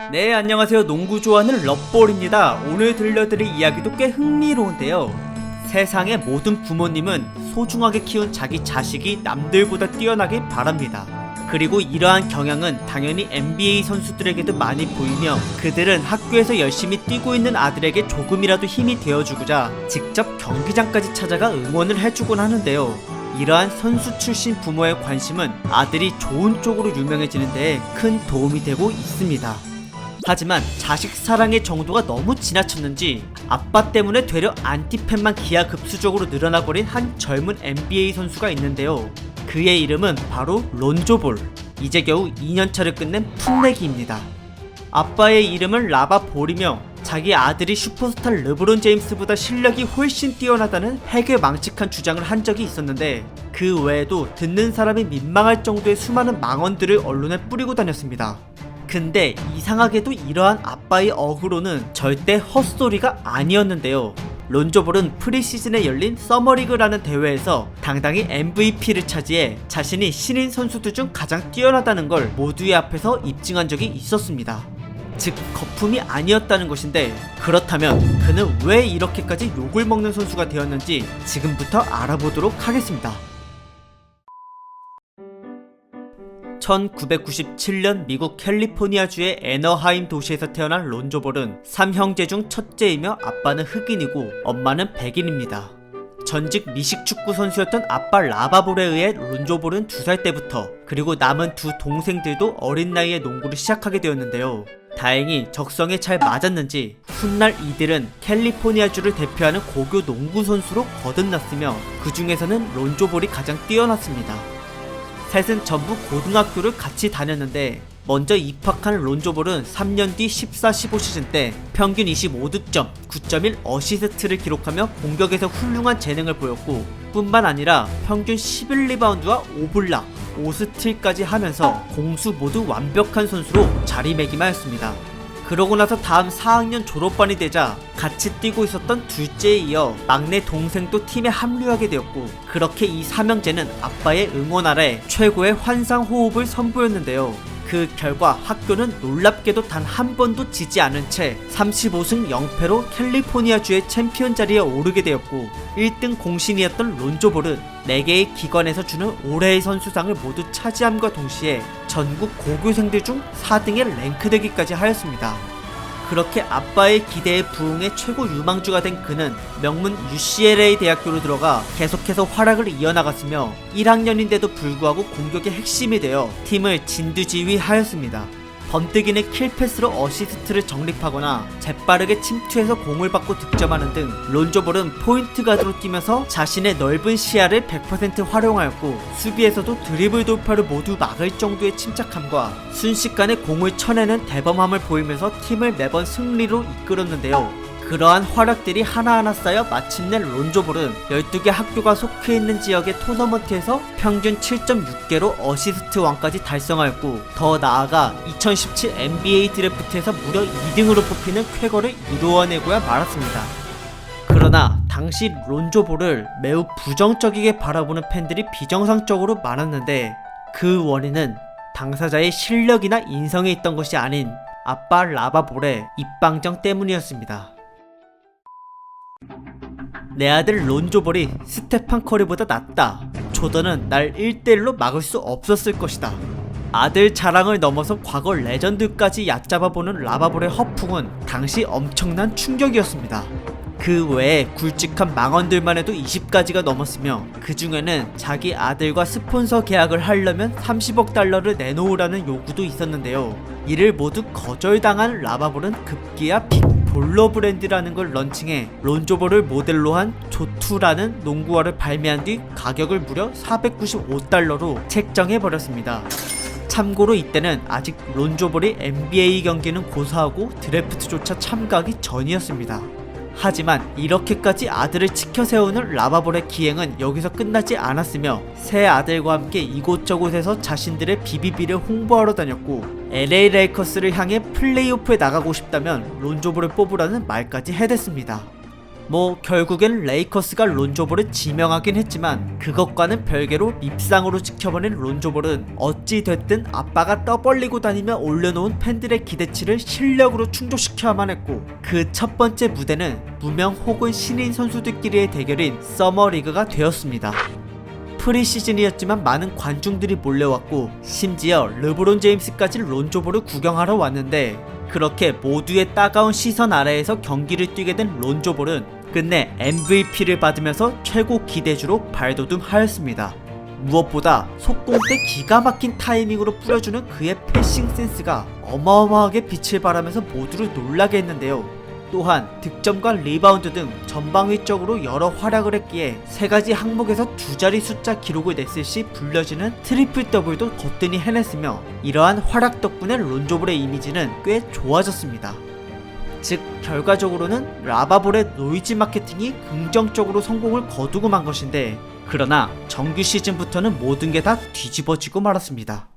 네, 안녕하세요. 농구 좋아하는 럿볼입니다. 오늘 들려드릴 이야기도 꽤 흥미로운데요. 세상의 모든 부모님은 소중하게 키운 자기 자식이 남들보다 뛰어나길 바랍니다. 그리고 이러한 경향은 당연히 NBA 선수들에게도 많이 보이며, 그들은 학교에서 열심히 뛰고 있는 아들에게 조금이라도 힘이 되어주고자 직접 경기장까지 찾아가 응원을 해주곤 하는데요. 이러한 선수 출신 부모의 관심은 아들이 좋은 쪽으로 유명해지는 데에 큰 도움이 되고 있습니다. 하지만 자식 사랑의 정도가 너무 지나쳤는지 아빠 때문에 되려 안티팬만 기하급수적으로 늘어나버린 한 젊은 NBA 선수가 있는데요. 그의 이름은 바로 론조 볼. 이제 겨우 2년차를 끝낸 풋내기입니다. 아빠의 이름은 라바 볼이며 자기 아들이 슈퍼스타 르브론 제임스보다 실력이 훨씬 뛰어나다는 해괴망측한 주장을 한 적이 있었는데, 그 외에도 듣는 사람이 민망할 정도의 수많은 망언들을 언론에 뿌리고 다녔습니다. 근데 이상하게도 이러한 아빠의 어그로는 절대 헛소리가 아니었는데요. 론조볼은 프리시즌에 열린 서머리그라는 대회에서 당당히 MVP를 차지해 자신이 신인 선수들 중 가장 뛰어나다는 걸 모두의 앞에서 입증한 적이 있었습니다. 즉, 거품이 아니었다는 것인데, 그렇다면 그는 왜 이렇게까지 욕을 먹는 선수가 되었는지 지금부터 알아보도록 하겠습니다. 1997년 미국 캘리포니아주의 애너하임 도시에서 태어난 론조볼은 3형제 중 첫째이며 아빠는 흑인이고 엄마는 백인입니다. 전직 미식축구 선수였던 아빠 라바볼에 의해 론조볼은 2살 때부터, 그리고 남은 두 동생들도 어린 나이에 농구를 시작하게 되었는데요. 다행히 적성에 잘 맞았는지 훗날 이들은 캘리포니아주를 대표하는 고교 농구 선수로 거듭났으며, 그 중에서는 론조볼이 가장 뛰어났습니다. 셋은 전부 고등학교를 같이 다녔는데, 먼저 입학한 론조볼은 3년 뒤 14-15 시즌 때 평균 25득점, 9.1 어시스트를 기록하며 공격에서 훌륭한 재능을 보였고, 뿐만 아니라 평균 11리바운드와 5블락, 5스틸까지 하면서 공수 모두 완벽한 선수로 자리매김하였습니다. 그러고 나서 다음 4학년 졸업반이 되자 같이 뛰고 있었던 둘째에 이어 막내 동생도 팀에 합류하게 되었고, 그렇게 이 삼형제는 아빠의 응원 아래 최고의 환상 호흡을 선보였는데요. 그 결과 학교는 놀랍게도 단 한 번도 지지 않은 채 35승 0패로 캘리포니아주의 챔피언 자리에 오르게 되었고, 1등 공신이었던 론조볼은 4개의 기관에서 주는 올해의 선수상을 모두 차지함과 동시에 전국 고교생들 중 4등에 랭크되기까지 하였습니다. 그렇게 아빠의 기대에 부응해 최고 유망주가 된 그는 명문 UCLA 대학교로 들어가 계속해서 활약을 이어나갔으며, 1학년인데도 불구하고 공격의 핵심이 되어 팀을 진두지휘하였습니다. 번뜩이는 킬패스로 어시스트를 정립하거나 재빠르게 침투해서 공을 받고 득점하는 등 론조볼은 포인트 가드로 뛰면서 자신의 넓은 시야를 100% 활용하였고, 수비에서도 드리블 돌파를 모두 막을 정도의 침착함과 순식간에 공을 쳐내는 대범함을 보이면서 팀을 매번 승리로 이끌었는데요. 그러한 활약들이 하나하나 쌓여 마침내 론조볼은 12개 학교가 속해있는 지역의 토너먼트에서 평균 7.6개로 어시스트 왕까지 달성하였고, 더 나아가 2017 NBA 드래프트에서 무려 2등으로 뽑히는 쾌거를 이루어내고야 말았습니다. 그러나 당시 론조볼을 매우 부정적이게 바라보는 팬들이 비정상적으로 많았는데, 그 원인은 당사자의 실력이나 인성에 있던 것이 아닌 아빠 라바볼의 입방정 때문이었습니다. 내 아들 론조볼이 스테판 커리보다 낫다. 조던은 날 1대1로 막을 수 없었을 것이다. 아들 자랑을 넘어서 과거 레전드까지 얕잡아보는 라바볼의 허풍은 당시 엄청난 충격이었습니다. 그 외에 굵직한 망언들만 해도 20가지가 넘었으며, 그 중에는 자기 아들과 스폰서 계약을 하려면 30억 달러를 내놓으라는 요구도 있었는데요. 이를 모두 거절당한 라바볼은 급기야 빅 볼러 브랜드라는 걸 런칭해 론조볼을 모델로 한 조투라는 농구화를 발매한 뒤 가격을 무려 495달러로 책정해버렸습니다. 참고로 이때는 아직 론조볼이 NBA 경기는 고사하고 드래프트조차 참가하기 전이었습니다. 하지만 이렇게까지 아들을 치켜세우는 라바볼의 기행은 여기서 끝나지 않았으며, 새 아들과 함께 이곳저곳에서 자신들의 BBB를 홍보하러 다녔고, LA 레이커스를 향해 플레이오프에 나가고 싶다면 론조볼을 뽑으라는 말까지 해댔습니다. 결국엔 레이커스가 론조볼을 지명하긴 했지만 그것과는 별개로 밉상으로 지켜버린 론조볼은 어찌됐든 아빠가 떠벌리고 다니며 올려놓은 팬들의 기대치를 실력으로 충족시켜야만 했고, 그 첫 번째 무대는 무명 혹은 신인 선수들끼리의 대결인 서머리그가 되었습니다. 프리시즌이었지만 많은 관중들이 몰려왔고, 심지어 르브론 제임스까지 론조볼을 구경하러 왔는데, 그렇게 모두의 따가운 시선 아래에서 경기를 뛰게 된 론조볼은 끝내 MVP를 받으면서 최고 기대주로 발돋움하였습니다. 무엇보다 속공 때 기가 막힌 타이밍으로 뿌려주는 그의 패싱 센스가 어마어마하게 빛을 발하면서 모두를 놀라게 했는데요. 또한 득점과 리바운드 등 전방위적으로 여러 활약을 했기에 세 가지 항목에서 두 자리 숫자 기록을 냈을 시 불려지는 트리플 더블도 거뜬히 해냈으며, 이러한 활약 덕분에 론조볼의 이미지는 꽤 좋아졌습니다. 즉 결과적으로는 라바볼의 노이즈 마케팅이 긍정적으로 성공을 거두고 만 것인데, 그러나 정규 시즌부터는 모든 게 다 뒤집어지고 말았습니다.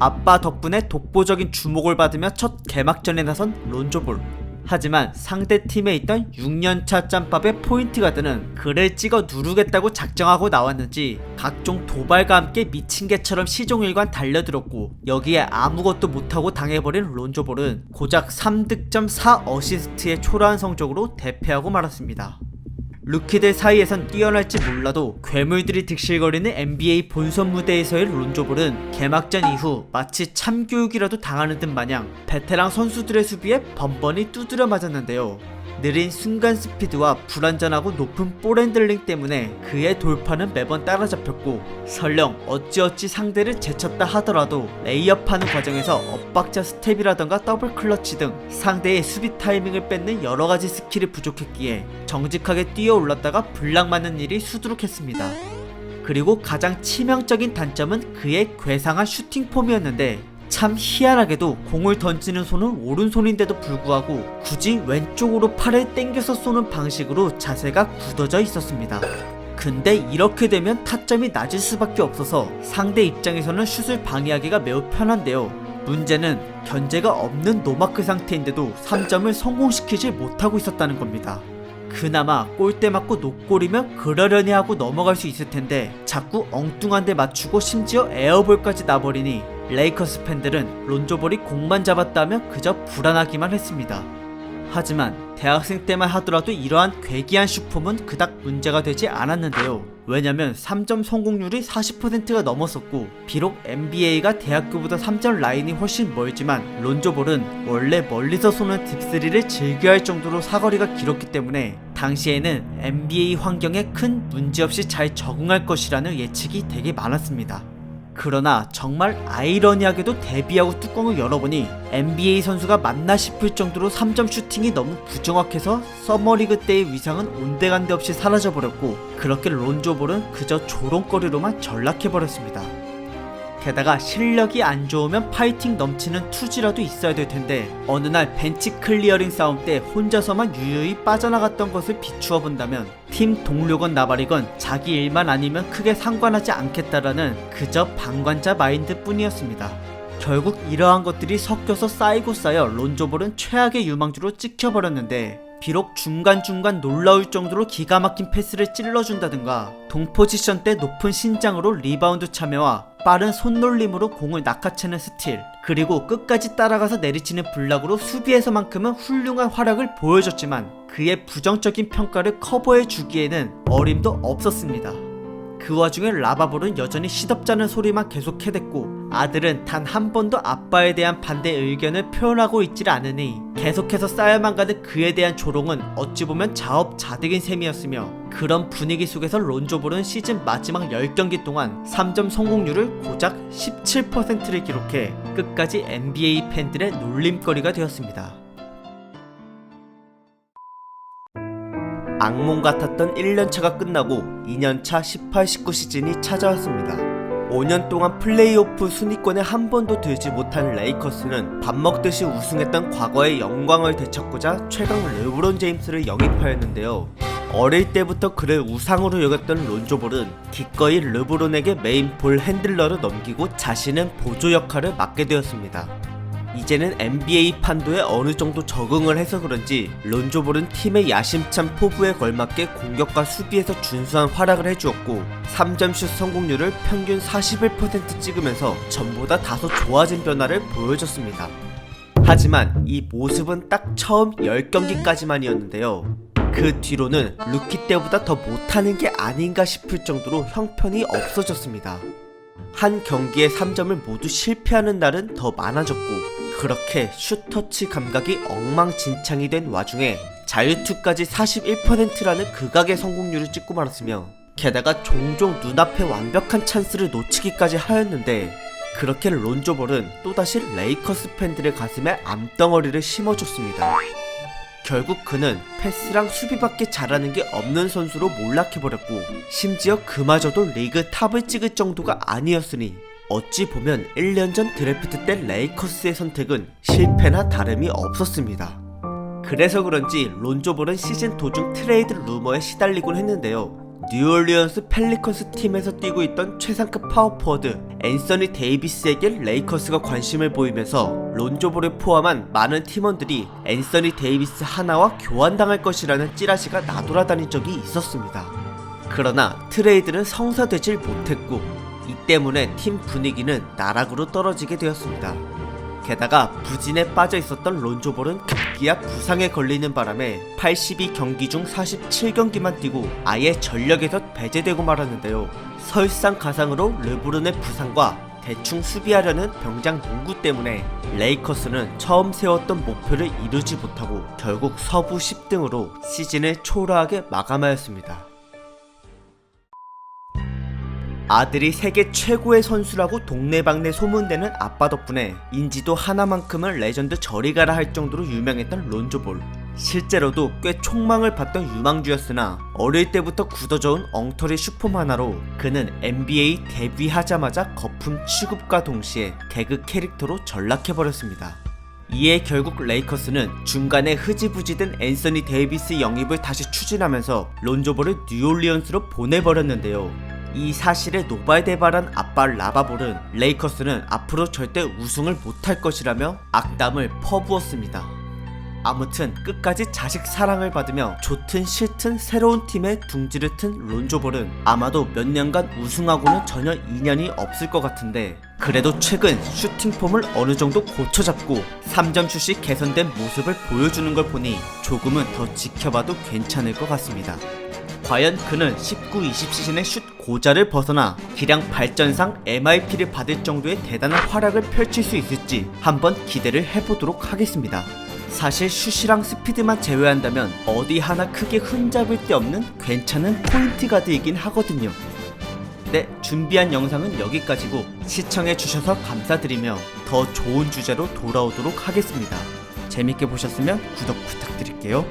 아빠 덕분에 독보적인 주목을 받으며 첫 개막전에 나선 론조볼. 하지만 상대팀에 있던 6년차 짬밥의 포인트 가드는 그를 찍어 누르겠다고 작정하고 나왔는지 각종 도발과 함께 미친 개처럼 시종일관 달려들었고, 여기에 아무것도 못하고 당해버린 론조볼은 고작 3득점 4어시스트의 초라한 성적으로 대패하고 말았습니다. 루키들 사이에선 뛰어날지 몰라도 괴물들이 득실거리는 NBA 본선 무대에서의 론조볼은 개막전 이후 마치 참교육이라도 당하는 듯 마냥 베테랑 선수들의 수비에 번번이 두드려 맞았는데요. 느린 순간 스피드와 불안전하고 높은 볼 핸들링 때문에 그의 돌파는 매번 따라잡혔고, 설령 어찌어찌 상대를 제쳤다 하더라도 레이업하는 과정에서 엇박자 스텝이라던가 더블 클러치 등 상대의 수비 타이밍을 뺏는 여러가지 스킬이 부족했기에 정직하게 뛰어 올랐다가 블락 맞는 일이 수두룩했습니다. 그리고 가장 치명적인 단점은 그의 괴상한 슈팅 폼이었는데, 참 희한하게도 공을 던지는 손은 오른손인데도 불구하고 굳이 왼쪽으로 팔을 당겨서 쏘는 방식으로 자세가 굳어져 있었습니다. 근데 이렇게 되면 타점이 낮을 수밖에 없어서 상대 입장에서는 슛을 방해하기가 매우 편한데요. 문제는 견제가 없는 노마크 상태인데도 3점을 성공시키지 못하고 있었다는 겁니다. 그나마 골대 맞고 노골이면 그러려니 하고 넘어갈 수 있을 텐데 자꾸 엉뚱한 데 맞추고 심지어 에어볼까지 나버리니 레이커스 팬들은 론조볼이 공만 잡았다면 그저 불안하기만 했습니다. 하지만 대학생 때만 하더라도 이러한 괴기한 슈폼은 그닥 문제가 되지 않았는데요. 왜냐면 3점 성공률이 40%가 넘었었고, 비록 NBA가 대학교보다 3점 라인이 훨씬 멀지만 론조볼은 원래 멀리서 쏘는 딥스리를 즐겨할 정도로 사거리가 길었기 때문에 당시에는 NBA 환경에 큰 문제없이 잘 적응할 것이라는 예측이 되게 많았습니다. 그러나 정말 아이러니하게도 데뷔하고 뚜껑을 열어보니 NBA 선수가 맞나 싶을 정도로 3점 슈팅이 너무 부정확해서 서머리그 때의 위상은 온데간데 없이 사라져버렸고, 그렇게 론조볼은 그저 조롱거리로만 전락해버렸습니다. 게다가 실력이 안 좋으면 파이팅 넘치는 투지라도 있어야 될 텐데, 어느 날 벤치 클리어링 싸움 때 혼자서만 유유히 빠져나갔던 것을 비추어 본다면 팀 동료건 나발이건 자기 일만 아니면 크게 상관하지 않겠다라는 그저 방관자 마인드 뿐이었습니다. 결국 이러한 것들이 섞여서 쌓이고 쌓여 론조볼은 최악의 유망주로 찍혀버렸는데, 비록 중간중간 놀라울 정도로 기가 막힌 패스를 찔러준다든가 동포지션 때 높은 신장으로 리바운드 참여와 빠른 손놀림으로 공을 낚아채는 스틸, 그리고 끝까지 따라가서 내리치는 블락으로 수비에서만큼은 훌륭한 활약을 보여줬지만 그의 부정적인 평가를 커버해주기에는 어림도 없었습니다. 그 와중에 라바볼은 여전히 시덥잖은 소리만 계속 해댔고, 아들은 단 한 번도 아빠에 대한 반대 의견을 표현하고 있질 않으니 계속해서 쌓여만 가는 그에 대한 조롱은 어찌 보면 자업자득인 셈이었으며, 그런 분위기 속에서 론조볼은 시즌 마지막 10경기 동안 3점 성공률을 고작 17%를 기록해 끝까지 NBA 팬들의 놀림거리가 되었습니다. 악몽 같았던 1년차가 끝나고 2년차 18-19 시즌이 찾아왔습니다. 5년 동안 플레이오프 순위권에 한 번도 들지 못한 레이커스는 밥 먹듯이 우승했던 과거의 영광을 되찾고자 최강 르브론 제임스를 영입하였는데요. 어릴 때부터 그를 우상으로 여겼던 론조볼은 기꺼이 르브론에게 메인 볼 핸들러를 넘기고 자신은 보조 역할을 맡게 되었습니다. 이제는 NBA 판도에 어느 정도 적응을 해서 그런지 론조볼은 팀의 야심찬 포부에 걸맞게 공격과 수비에서 준수한 활약을 해주었고 3점 슛 성공률을 평균 41% 찍으면서 전보다 다소 좋아진 변화를 보여줬습니다. 하지만 이 모습은 딱 처음 10경기까지만이었는데요. 그 뒤로는 루키 때보다 더 못하는 게 아닌가 싶을 정도로 형편이 없어졌습니다. 한 경기에 3점을 모두 실패하는 날은 더 많아졌고 그렇게 슛터치 감각이 엉망진창이 된 와중에 자유투까지 41%라는 극악의 성공률을 찍고 말았으며 게다가 종종 눈앞에 완벽한 찬스를 놓치기까지 하였는데 그렇게 론조볼은 또다시 레이커스 팬들의 가슴에 암덩어리를 심어줬습니다. 결국 그는 패스랑 수비밖에 잘하는 게 없는 선수로 몰락해버렸고 심지어 그마저도 리그 탑을 찍을 정도가 아니었으니 어찌 보면 1년 전 드래프트 때 레이커스의 선택은 실패나 다름이 없었습니다. 그래서 그런지 론조볼은 시즌 도중 트레이드 루머에 시달리곤 했는데요. 뉴올리언스 펠리컨스 팀에서 뛰고 있던 최상급 파워포워드 앤서니 데이비스에게 레이커스가 관심을 보이면서 론조볼을 포함한 많은 팀원들이 앤서니 데이비스 하나와 교환당할 것이라는 찌라시가 나돌아다닌 적이 있었습니다. 그러나 트레이드는 성사되질 못했고 이 때문에 팀 분위기는 나락으로 떨어지게 되었습니다. 게다가 부진에 빠져 있었던 론조볼은 급기야 부상에 걸리는 바람에 82경기 중 47경기만 뛰고 아예 전력에서 배제되고 말았는데요. 설상가상으로 르브론의 부상과 대충 수비하려는 병장 농구 때문에 레이커스는 처음 세웠던 목표를 이루지 못하고 결국 서부 10등으로 시즌을 초라하게 마감하였습니다. 아들이 세계 최고의 선수라고 동네방네 소문되는 아빠 덕분에 인지도 하나만큼은 레전드 저리 가라 할 정도로 유명했던 론조볼. 실제로도 꽤 촉망을 받던 유망주였으나 어릴 때부터 굳어져온 엉터리 슈퍼 하나로 그는 NBA 데뷔하자마자 거품 취급과 동시에 개그 캐릭터로 전락해버렸습니다. 이에 결국 레이커스는 중간에 흐지부지된 앤서니 데이비스 영입을 다시 추진하면서 론조볼을 뉴올리언스로 보내버렸는데요. 이 사실에 노발대발한 아빠 라바볼은 레이커스는 앞으로 절대 우승을 못할 것이라며 악담을 퍼부었습니다. 아무튼 끝까지 자식 사랑을 받으며 좋든 싫든 새로운 팀에 둥지를 튼 론조볼은 아마도 몇 년간 우승하고는 전혀 인연이 없을 것 같은데 그래도 최근 슈팅 폼을 어느 정도 고쳐잡고 3점 슛이 개선된 모습을 보여주는 걸 보니 조금은 더 지켜봐도 괜찮을 것 같습니다. 과연 그는 19-20 시즌의 슛 고자를 벗어나 기량 발전상 MIP를 받을 정도의 대단한 활약을 펼칠 수 있을지 한번 기대를 해보도록 하겠습니다. 사실 슛이랑 스피드만 제외한다면 어디 하나 크게 흠잡을 데 없는 괜찮은 포인트 가드이긴 하거든요. 네, 준비한 영상은 여기까지고 시청해주셔서 감사드리며 더 좋은 주제로 돌아오도록 하겠습니다. 재밌게 보셨으면 구독 부탁드릴게요.